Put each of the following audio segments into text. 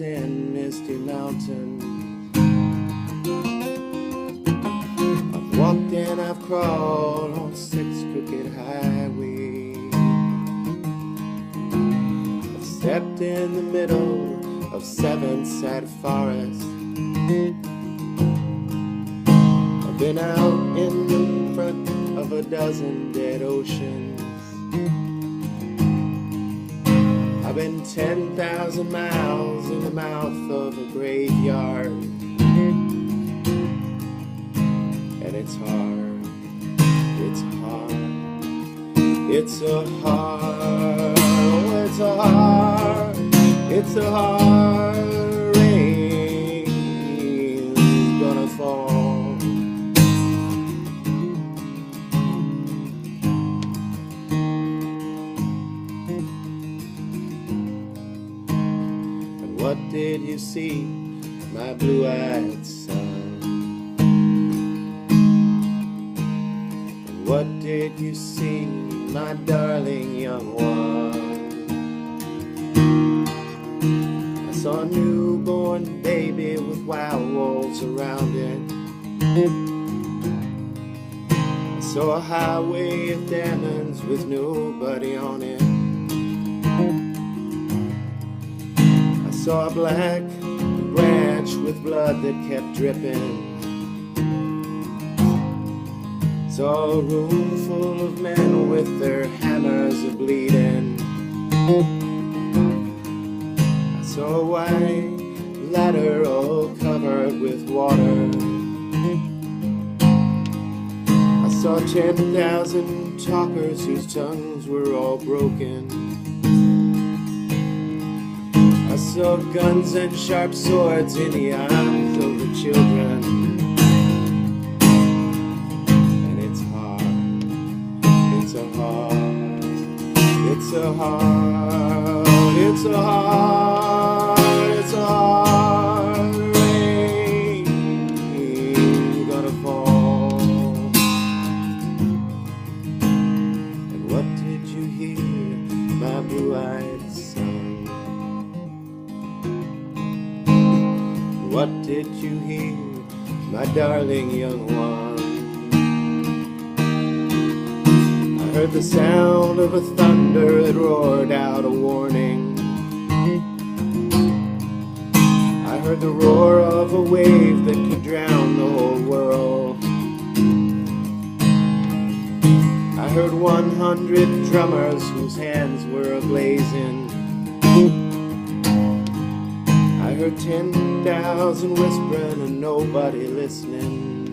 and misty mountains. I've walked and I've crawled on 6 crooked highways. I've stepped in the middle of 7 sad forests. I've been out in the front of a dozen dead oceans. I've been 10,000 miles in the mouth of a graveyard. And it's hard, it's hard, it's a hard, oh, it's a hard, it's a hard rain's gonna fall. What did you see, my blue-eyed son? What did you see, my darling young one? I saw a newborn baby with wild wolves around it. I saw a highway of diamonds with nobody on it. I saw a black branch with blood that kept dripping. Saw a room full of men with their hammers a-bleeding. I saw a white ladder all covered with water. I saw 10,000 talkers whose tongues were all broken. I saw guns and sharp swords in the eyes of the children. And it's hard, it's a hard, it's a hard, it's a hard, it's a hard rain gonna fall. And what did you hear, my blue-eyed son? What did you hear, my darling young one? I heard the sound of a thunder that roared out a warning. I heard the roar of a wave that could drown the whole world. I heard 100 drummers whose hands were ablazing. I heard 10,000 whispering and nobody listening.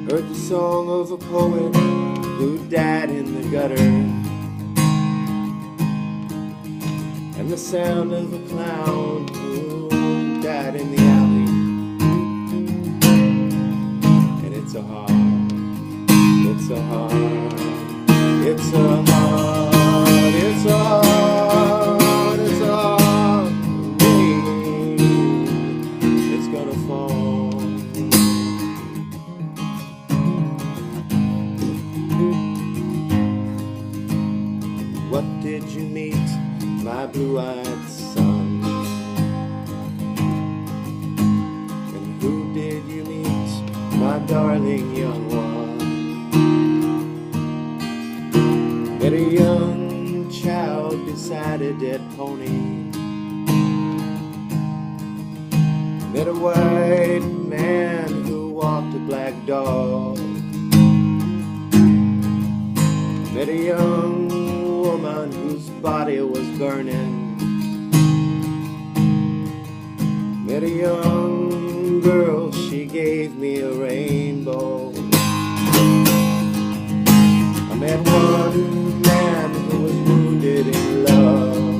Heard the song of a poet who died in the gutter, and the sound of a clown who died in the alley. And it's a hard, it's a hard, it's a hard, it's a hard, it's a hard rain. It's gonna fall. What did you meet, my blue-eyed son? And who did you meet, my darling young one? Met a young child beside a dead pony. Met a white man who walked a black dog. Met a young woman whose body was burning. Met a young girl, she gave me a rainbow. I met one man who was wounded in love.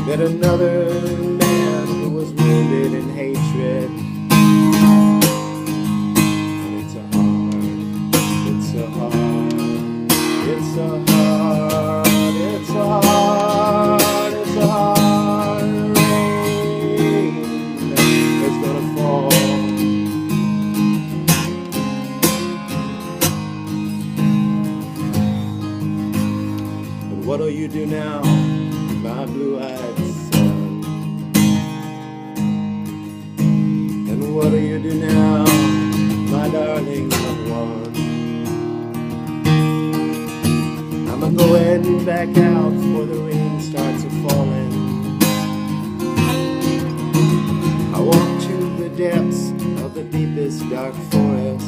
Met another man who was wounded in hatred. And it's a hard, it's a hard, it's a hard, it's a hard, it's a hard rain that's gonna fall. What are you do now, my blue-eyed son? And what do you do now, my darling loved one? I'm a-going back out before the rain starts a-falling. I walk to the depths of the deepest dark forest,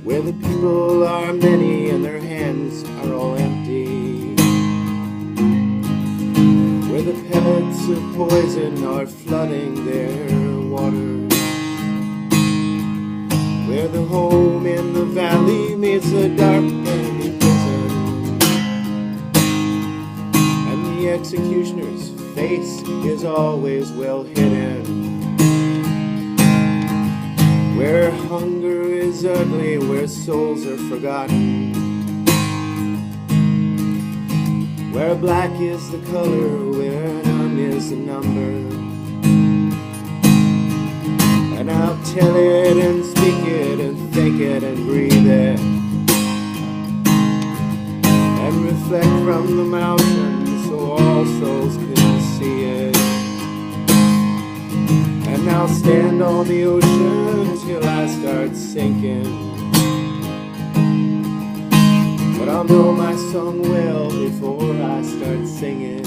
where the people are many and their hands are all empty, where the pellets of poison are flooding their waters, where the home in the valley meets a dark enemy prison, and the executioner's face is always well hidden, where hunger is ugly, where souls are forgotten, where black is the color, where none is the number. And I'll tell it and speak it and think it and breathe it, and reflect from the mountains so all souls can see it. And I'll stand on the ocean till I start sinking, but I'll know my song well before I start singing.